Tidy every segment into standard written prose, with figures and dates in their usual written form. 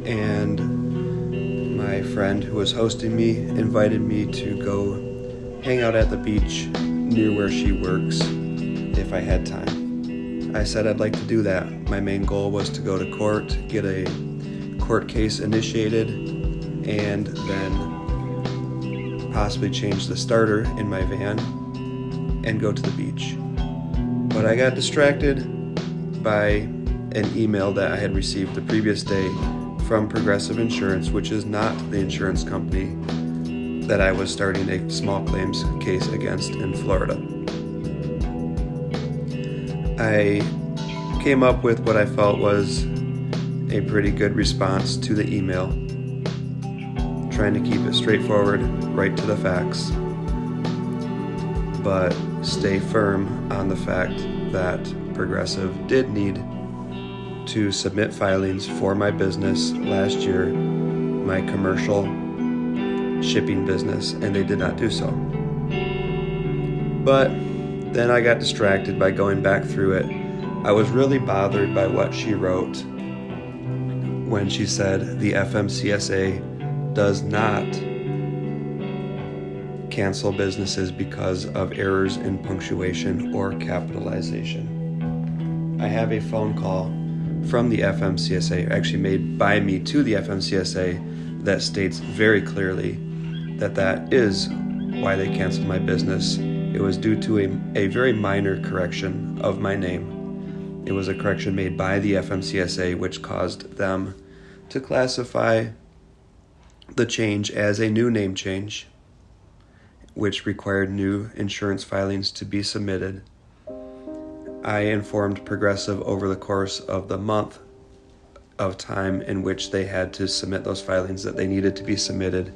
and my friend who was hosting me invited me to go hang out at the beach near where she works if I had time. I said I'd like to do that. My main goal was to go to court, get a court case initiated, and then possibly change the starter in my van and go to the beach. But I got distracted by an email that I had received the previous day from Progressive Insurance, which is not the insurance company that I was starting a small claims case against in Florida. I came up with what I felt was a pretty good response to the email, trying to keep it straightforward, right to the facts, but stay firm on the fact that Progressive did need to submit filings for my business last year, my commercial shipping business, and they did not do so. But then I got distracted by going back through it. I was really bothered by what she wrote when she said the FMCSA does not cancel businesses because of errors in punctuation or capitalization. I have a phone call from the FMCSA, actually made by me to the FMCSA, that states very clearly that that is why they canceled my business. It was due to a very minor correction of my name. It was a correction made by the FMCSA, which caused them to classify the change as a new name change, which required new insurance filings to be submitted. I informed Progressive over the course of the month of time in which they had to submit those filings that they needed to be submitted,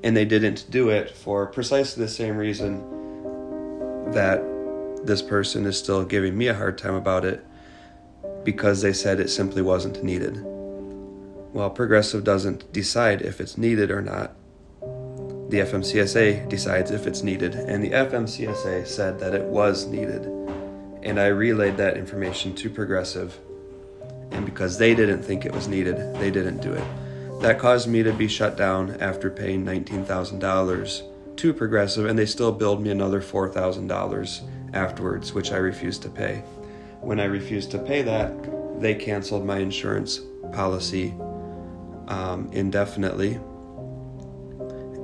and they didn't do it for precisely the same reason that this person is still giving me a hard time about it, because they said it simply wasn't needed. Well, Progressive doesn't decide if it's needed or not. The FMCSA decides if it's needed, and the FMCSA said that it was needed. And I relayed that information to Progressive, and because they didn't think it was needed, they didn't do it. That caused me to be shut down after paying $19,000 to Progressive, and they still billed me another $4,000 afterwards, which I refused to pay. When I refused to pay that, they canceled my insurance policy indefinitely,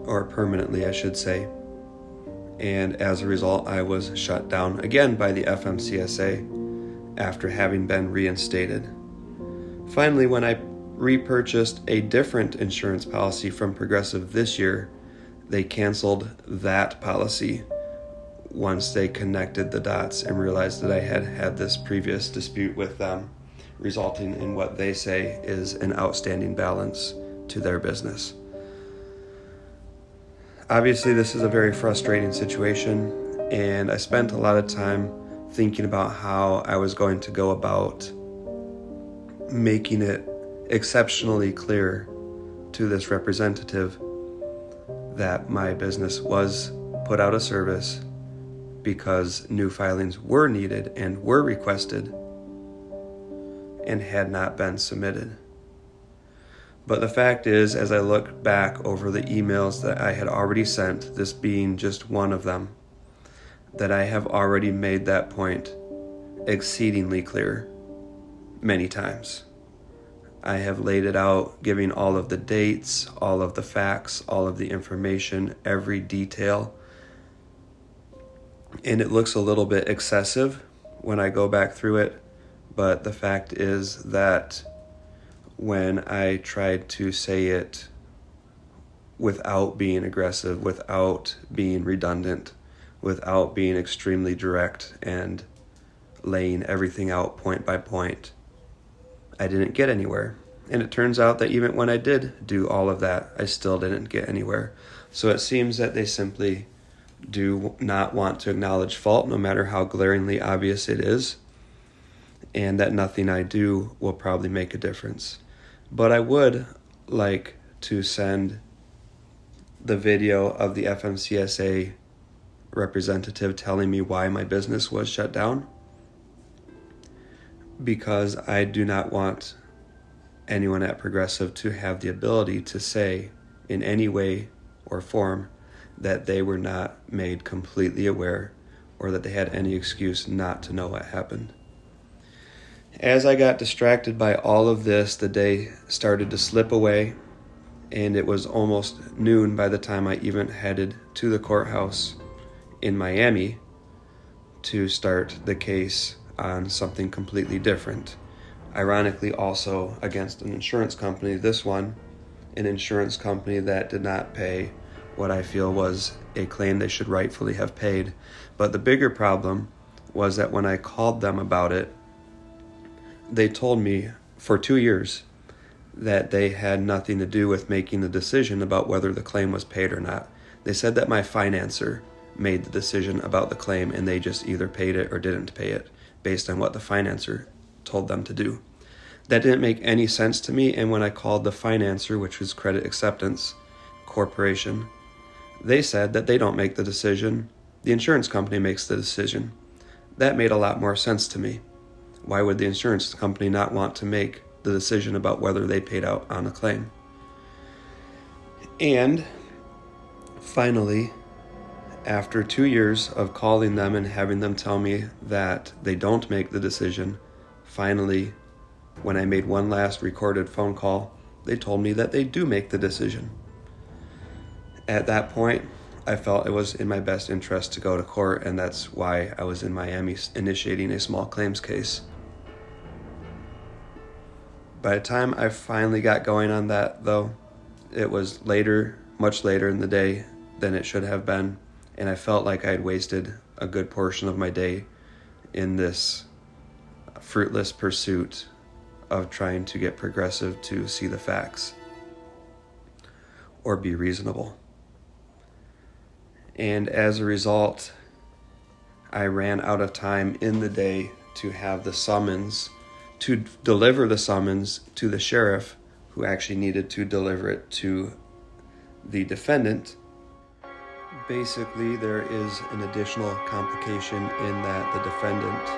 or permanently, I should say. And as a result, I was shut down again by the FMCSA after having been reinstated. Finally, when I repurchased a different insurance policy from Progressive this year, they canceled that policy once they connected the dots and realized that I had had this previous dispute with them, resulting in what they say is an outstanding balance to their business. Obviously, this is a very frustrating situation, and I spent a lot of time thinking about how I was going to go about making it exceptionally clear to this representative that my business was put out of service because new filings were needed and were requested and had not been submitted. But the fact is, as I look back over the emails that I had already sent, this being just one of them, that I have already made that point exceedingly clear many times. I have laid it out, giving all of the dates, all of the facts, all of the information, every detail. And it looks a little bit excessive when I go back through it, but the fact is that when I tried to say it without being aggressive, without being redundant, without being extremely direct and laying everything out point by point, I didn't get anywhere. And it turns out that even when I did do all of that, I still didn't get anywhere. So it seems that they simply do not want to acknowledge fault, no matter how glaringly obvious it is, and that nothing I do will probably make a difference. But I would like to send the video of the FMCSA representative telling me why my business was shut down, because I do not want anyone at Progressive to have the ability to say in any way or form that they were not made completely aware or that they had any excuse not to know what happened. As I got distracted by all of this, the day started to slip away, and it was almost noon by the time I even headed to the courthouse in Miami to start the case on something completely different. Ironically, also against an insurance company, this one, an insurance company that did not pay what I feel was a claim they should rightfully have paid. But the bigger problem was that when I called them about it, they told me for 2 years that they had nothing to do with making the decision about whether the claim was paid or not. They said that my financer made the decision about the claim and they just either paid it or didn't pay it based on what the financer told them to do. That didn't make any sense to me, and when I called the financer, which was Credit Acceptance Corporation, they said that they don't make the decision, the insurance company makes the decision. That made a lot more sense to me. Why would the insurance company not want to make the decision about whether they paid out on a claim? And finally, after 2 years of calling them and having them tell me that they don't make the decision, finally, when I made one last recorded phone call, they told me that they do make the decision. At that point, I felt it was in my best interest to go to court, and that's why I was in Miami initiating a small claims case. By the time I finally got going on that, though, it was later, much later in the day than it should have been, and I felt like I had wasted a good portion of my day in this fruitless pursuit of trying to get Progressive to see the facts or be reasonable. And as a result, I ran out of time in the day to have the summons, to deliver the summons to the sheriff who actually needed to deliver it to the defendant. Basically, there is an additional complication in that the defendant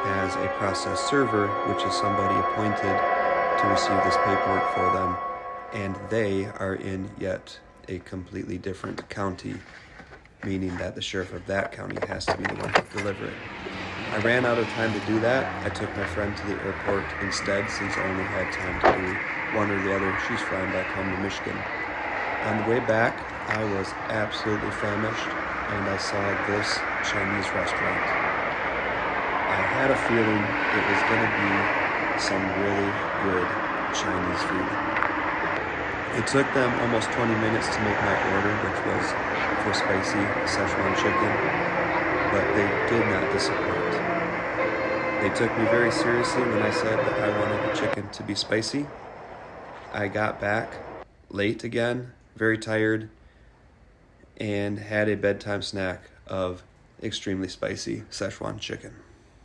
has a process server, which is somebody appointed to receive this paperwork for them, and they are in yet a completely different county, meaning that the sheriff of that county has to be the one to deliver it. I ran out of time to do that. I took my friend to the airport instead, since I only had time to do one or the other. She's flying back home to Michigan. On the way back, I was absolutely famished, and I saw this Chinese restaurant. I had a feeling it was going to be some really good Chinese food. It took them almost 20 minutes to make my order, which was for spicy Szechuan chicken, but they did not disappoint. They took me very seriously when I said that I wanted the chicken to be spicy. I got back late again, very tired, and had a bedtime snack of extremely spicy Szechuan chicken.